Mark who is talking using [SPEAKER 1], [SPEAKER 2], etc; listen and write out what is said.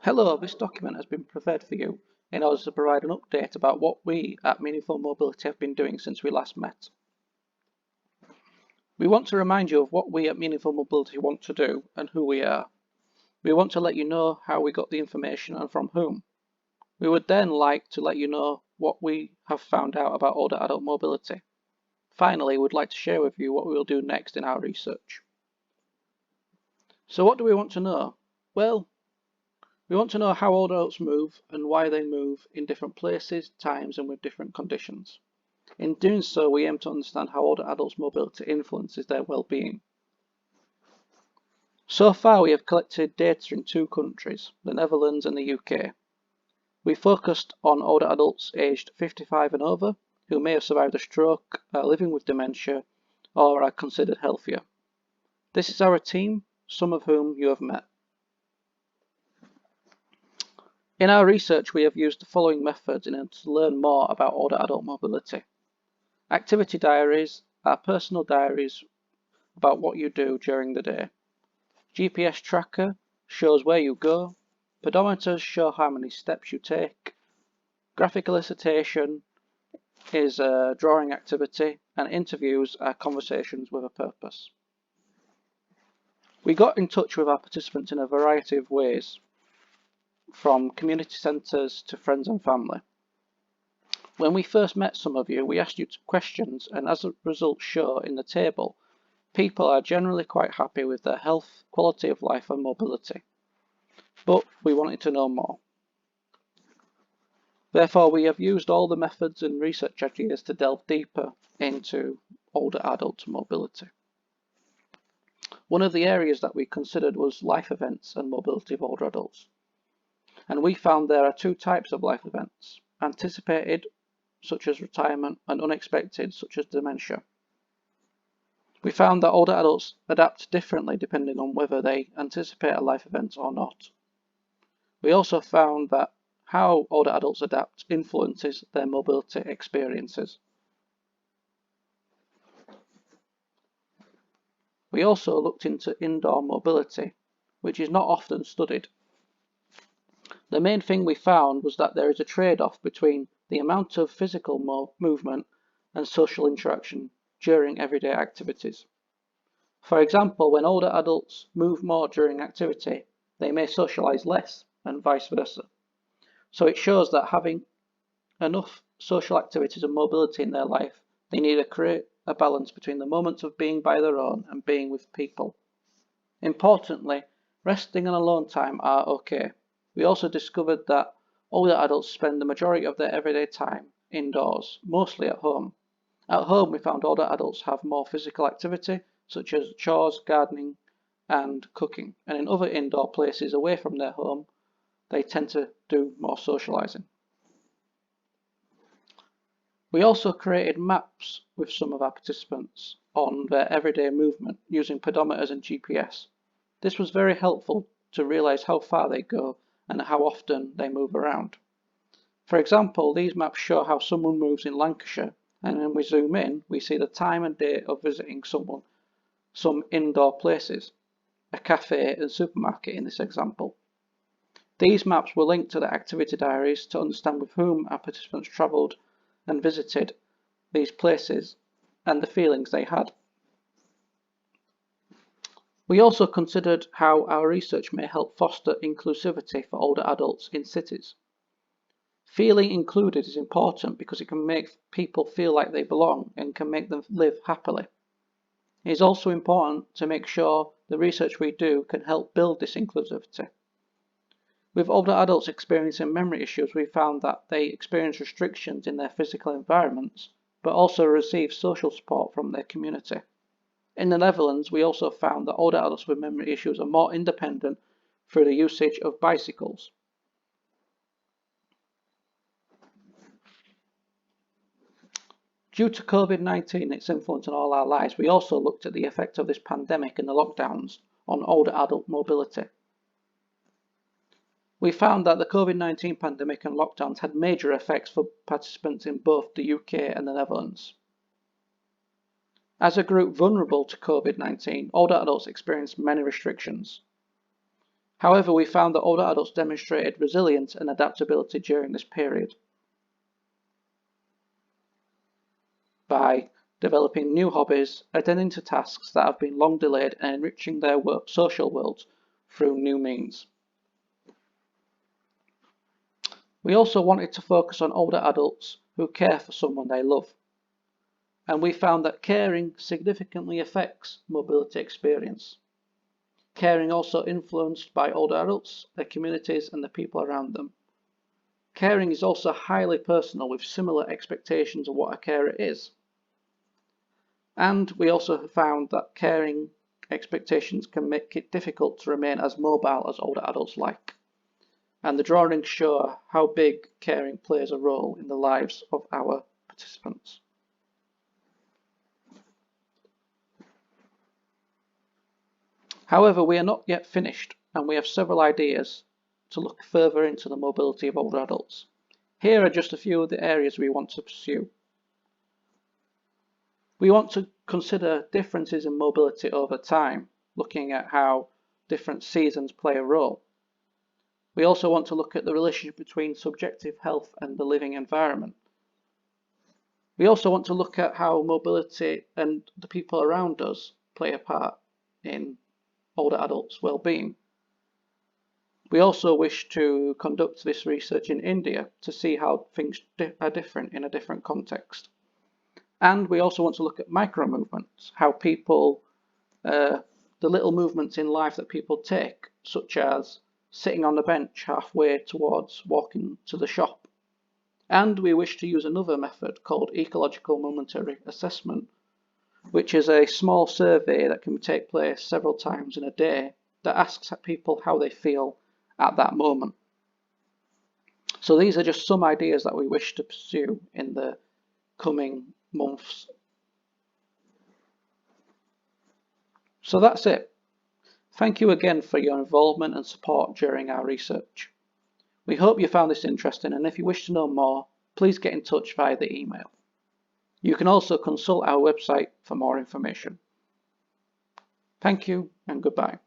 [SPEAKER 1] Hello, this document has been prepared for you in order to provide an update about what we at Meaningful Mobility have been doing since we last met. We want to remind you of what we at Meaningful Mobility want to do and who we are. We want to let you know how we got the information and from whom. We would then like to let you know what we have found out about older adult mobility. Finally, we'd like to share with you what we will do next in our research. So what do we want to know? Well, we want to know how older adults move and why they move in different places, times, and with different conditions. In doing so, we aim to understand how older adults' mobility influences their well-being. So far, we have collected data in two countries, the Netherlands and the UK. We focused on older adults aged 55 and over who may have survived a stroke, are living with dementia, or are considered healthier. This is our team, some of whom you have met. In our research, we have used the following methods in order to learn more about older adult mobility. Activity diaries are personal diaries about what you do during the day. GPS tracker shows where you go. Pedometers show how many steps you take. Graphic elicitation is a drawing activity, and interviews are conversations with a purpose. We got in touch with our participants in a variety of ways, from community centres to friends and family. When we first met some of you, we asked you questions, and as the results show in the table, people are generally quite happy with their health, quality of life and mobility. But we wanted to know more. Therefore, we have used all the methods and research ideas to delve deeper into older adult mobility. One of the areas that we considered was life events and mobility of older adults. And we found there are two types of life events: anticipated, such as retirement, and unexpected, such as dementia. We found that older adults adapt differently depending on whether they anticipate a life event or not. We also found that how older adults adapt influences their mobility experiences. We also looked into indoor mobility, which is not often studied. The main thing we found was that there is a trade-off between the amount of physical movement and social interaction during everyday activities. For example, when older adults move more during activity, they may socialise less, and vice versa. So it shows that having enough social activities and mobility in their life, they need to create a balance between the moments of being by their own and being with people. Importantly, resting and alone time are okay. We also discovered that older adults spend the majority of their everyday time indoors, mostly at home. At home, we found older adults have more physical activity, such as chores, gardening, and cooking. And in other indoor places away from their home, they tend to do more socialising. We also created maps with some of our participants on their everyday movement using pedometers and GPS. This was very helpful to realise how far they go and how often they move around. For example, these maps show how someone moves in Lancashire, and when we zoom in, we see the time and date of visiting some indoor places, a cafe and supermarket in this example. These maps were linked to the activity diaries to understand with whom our participants travelled and visited these places and the feelings they had. We also considered how our research may help foster inclusivity for older adults in cities. Feeling included is important because it can make people feel like they belong and can make them live happily. It is also important to make sure the research we do can help build this inclusivity. With older adults experiencing memory issues, we found that they experience restrictions in their physical environments, but also receive social support from their community. In the Netherlands, we also found that older adults with memory issues are more independent through the usage of bicycles. Due to COVID-19 and its influence on all our lives, we also looked at the effect of this pandemic and the lockdowns on older adult mobility. We found that the COVID-19 pandemic and lockdowns had major effects for participants in both the UK and the Netherlands. As a group vulnerable to COVID-19, older adults experienced many restrictions. However, we found that older adults demonstrated resilience and adaptability during this period by developing new hobbies, attending to tasks that have been long delayed, and enriching their social worlds through new means. We also wanted to focus on older adults who care for someone they love. And we found that caring significantly affects mobility experience. Caring also influenced by older adults, their communities, and the people around them. Caring is also highly personal with similar expectations of what a carer is. And we also found that caring expectations can make it difficult to remain as mobile as older adults like. And the drawings show how big caring plays a role in the lives of our participants. However, we are not yet finished, and we have several ideas to look further into the mobility of older adults. Here are just a few of the areas we want to pursue. We want to consider differences in mobility over time, looking at how different seasons play a role. We also want to look at the relationship between subjective health and the living environment. We also want to look at how mobility and the people around us play a part in older adults' well-being. We also wish to conduct this research in India to see how things are different in a different context. And we also want to look at micro movements, how people, the little movements in life that people take, such as sitting on the bench halfway towards walking to the shop. And we wish to use another method called ecological momentary assessment, which is a small survey that can take place several times in a day that asks people how they feel at that moment. So these are just some ideas that we wish to pursue in the coming months. So that's it. Thank you again for your involvement and support during our research. We hope you found this interesting, and if you wish to know more, please get in touch via the email. You can also consult our website for more information. Thank you and goodbye.